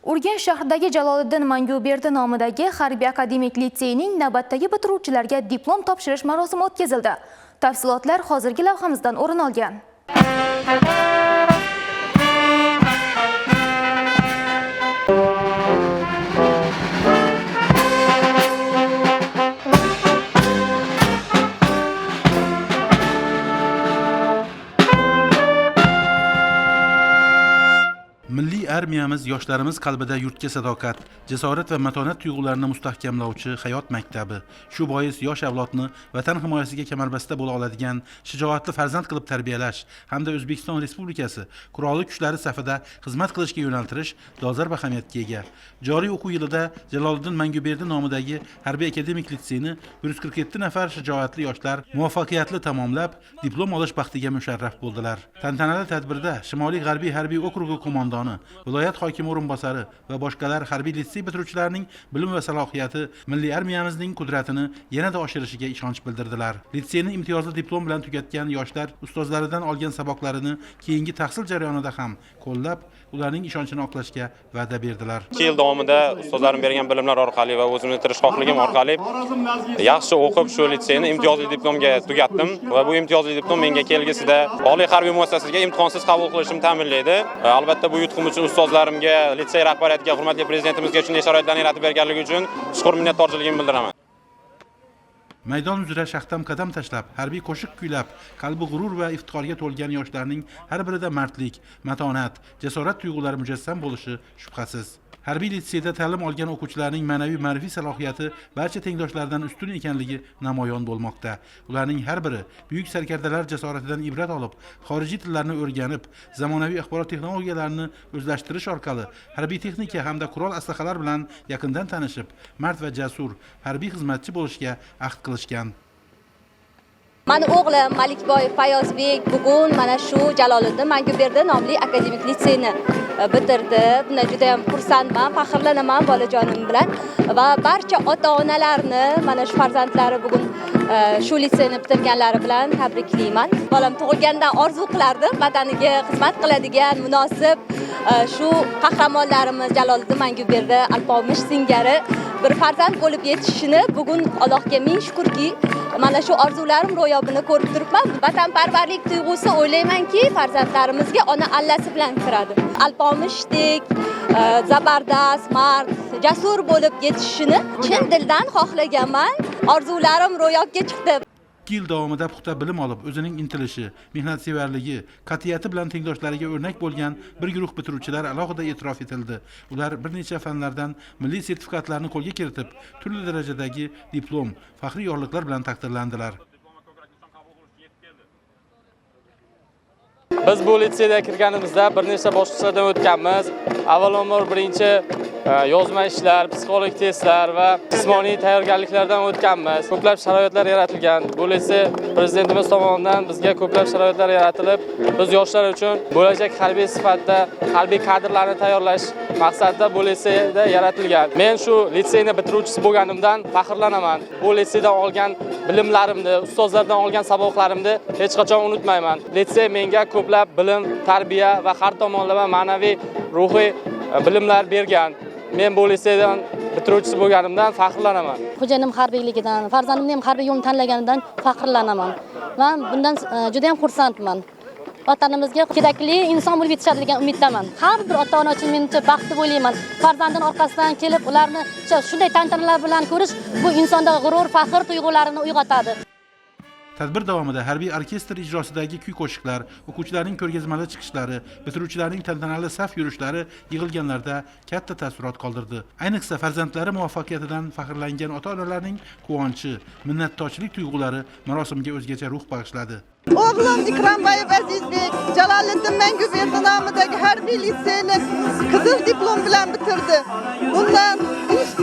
Urganch shahridagi Jaloliddin Manguberdi nomidagi Harbiy akademik litseyning navbatdagi bitiruvchilarga diplom topshirish marosimi o'tkazildi. Tafsilotlar hozirgi lavhamizdan o'rin olgan. Milliy armiyamiz yoshlarimiz qalbida yurtga sadoqat, jasorat va matonat tuyg'ularini mustahkamlovchi hayot maktabi. Shu bois yosh avlodni vatan himoyasiga kamarbasta bo'la oladigan shijoatli farzand qilib tarbiyalash hamda O'zbekiston Respublikasi Qurolli kuchlari safida xizmat qilishga yo'naltirish dolzarb ahamiyatga ega. Joriy o'quv yilida Jaloliddin Manguberdi nomidagi Harbiy akademik litseyni 147 nafar shijoatli yoshlar muvaffaqiyatli tamomlab, diplom olish baxtiga musharraf bo'ldilar. Tantanali tadbirda Shimoliy G'arbiy harbiy okrugi qo'mondoni, viloyat hokimi o'rinbosari va boshqalar harbiy litsey bitiruvchilarining bilim va salohiyati milliy armiyamizning qudratini yanada oshirishiga ishonch bildirdilar. Litseyni imtiyozli diplom bilan tugatgan yoshlar ustozlaridan olgan saboqlarini keyingi tahsil jarayonida ham qo'llab, ularning ishonchini oqlashga va'da berdilar. 2 yil davomida ustozlarim bergan bilimlar orqali va o'zimning tirishqoqligim orqali yaxshi o'qib shu litseyni imtiyozli diplomga tugatdim va bu imtiyozli diplom menga kelgusida oliy harbiy muassasasiga imtihonsiz qabul qilishimni ta'minlaydi. Albatta bu yutuqim uchun ustozlarimga, litsey rahbariyatiga, hurmatli prezidentimizga shunday sharoitlarni yaratib berganligi uchun chuqur minnatdorchiligimni bildiraman. Maydon uzra shaxtam qadam tashlab, harbiy qo'shiq kuylab, qalbi g'urur va iftixorga to'lgan yoshlarning har birida mardlik, matonat, jasorat tuyg'ulari mujassam bo'lishi shubhasiz. Harbiy litseyda ta'lim olgan o'quvchilarning ma'naviy ma'rifiy salohiyati barcha tengdoshlaridan ustun ekanligi namoyon bo'lmoqda. Ularning har biri buyuk sarkardalar jasoratidan ibrat olib, xorijiy tillarni o'rganib, zamonaviy axborot texnologiyalarini o'zlashtirish orqali harbiy texnika hamda qurol aslahalar bilan yaqindan tanishib, mard va jasur harbiy xizmatchi bo'lishga ahd qilishgan. Mani o'g'lim Malikboyev Fayozbek bugun mana shu Jaloliddin Manguberdi nomli akademik litseyni bitirdi. Bundan juda ham xursandman, faxrlanaman bolajonim bilan va barcha ota-onalarni mana shu farzandlari bugun shu litseyni bitirganlari bilan tabriklayman. Bolam tug'ilgandan orzu qilardim, vataniga xizmat qiladigan munosib shu qahramonlarimiz Jaloliddin Manguberdi Alpomish singari bir farzand bo'lib yetishishini bugun Allohga ming shukrki, mana shu orzularim ro'yobini ko'rib turibman. Vatanparvarlik tuyg'usi o'ylaymanki, farzandlarimizga ona allasi bilan kiradi. Alpomishdek zabardast, mard, jasur bo'lib yetishishini chin dildan xohlaganman. Orzularim ro'yobga chiqdi. 2 yil davomida puxta bilim olib, o'zining intilishi, mehnatsevarligi, qat'iyati bilan tengdoshlariga o'rnak bo'lgan bir guruh bitiruvchilar alohida e'tirof etildi. Ular bir necha fanlardan milliy sertifikatlarni qo'lga kiritib, turli darajadagi diplom, faxriy yorliqlar bilan taqdirlandilar. Biz bu litseyga kirganimizda bir necha bosqichlardan o'tganmiz. Avvalambor birinchi yozma ishlar, psixologik testlar va jismoniy tayyorgarliklardan o'tganmiz. Ko'plab sharoitlar yaratilgan. Bu litsey prezidentimiz tomonidan bizga ko'plab sharoitlar yaratilib, biz yoshlar uchun bo'lajak harbiy sifatida harbiy kadrlarni tayyorlash maqsadida bu litseyda yaratilgan. Men shu litseyni bitiruvchisi bo'lganimdan faxrlanaman. Bu litseydan olgan bilimlarimni, ustozlardan olgan saboqlarimni hech qachon unutmayman. Litsey menga ko'plab bilim, tarbiya va har tomonlama ma'naviy, ruhiy bilimlar bergan. Men bu litseydan bitiruvchisi bo'lganimdan faxrlanaman. Xo'jayinim harbiyligidan, farzandimni ham harbiy yo'lni tanlaganidan faxrlanaman. Men bundan juda ham xursandman. Vatanimizga kerakli inson bo'lib yetishadi degan umiddaman. Har bir ota-ona uchun menimcha baxtli o'ylayman. Farzandining orqasidan kelib, ularni shunday tantanalar bilan ko'rish bu insonda g'urur, faxr tuyg'ularini uyg'otadi. Tadbir davomida harbiy orkestr ijrosidagi kuy-qo'shiqlar, o'quvchilarning ko'rgazmali chiqishlari, bitiruvchilarning tantanali saf yurishlari yig'ilganlarda katta taassurot qoldirdi. Ayniqsa farzandlari muvaffaqiyatidan faxrlangan ota-onalarning quvonchi, minnatdorchilik tuyg'ulari marosimga o'zgacha ruh bag'ishladi. O'g'lim Ikramboyev Azizbek Jaloliddin Manguberdi nomidagi harbiy litseyni qizil diplom bilan bitirdi. Bundan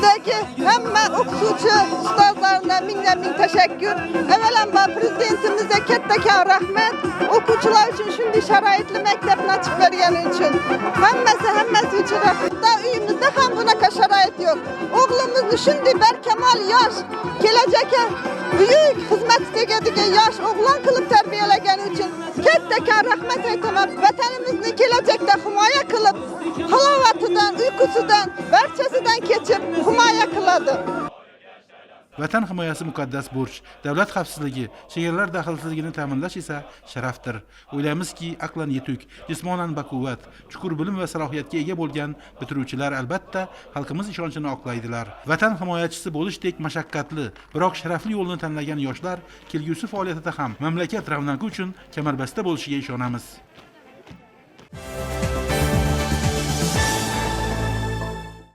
yurtimizdagi hamma o'qituvchi ustozlarga ming tashakkur. Avvalambor prezidentimizga katta rahmat. O'quvchilar uchun shunday sharoitli maktabni ochib bergani uchun. Hammasi uchun rahmat. Uyimizda ham bunaqa sharoit yo'q. O'g'limizni shunday barkamol yosh, kelajakka buyuk xizmat tegadigan yosh o'g'lon qilib tarbiyalagani uchun katta rahmat aytaman. Vatanimizni kelajakda himoya qilib, halovatidan, uyqusidan, barchasidan kechib himoya qiladi. Vatan himoyasi muqaddas burch, davlat xavfsizligi, chegaralar daxlsizligini ta'minlash esa sharafdir. O'ylaymizki, aqlan yetuk, jismonan baquvvat, chuqur bilim va salohiyatga ega bo'lgan bitiruvchilar albatta xalqimiz ishonchini oqlaydilar. Vatan himoyachisi bo'lishdek mashaqqatli, biroq sharafli yo'lni tanlagan yoshlar kelgusi faoliyatida ham mamlakat ravnaqi uchun kamarbasta bo'lishiga ishonamiz.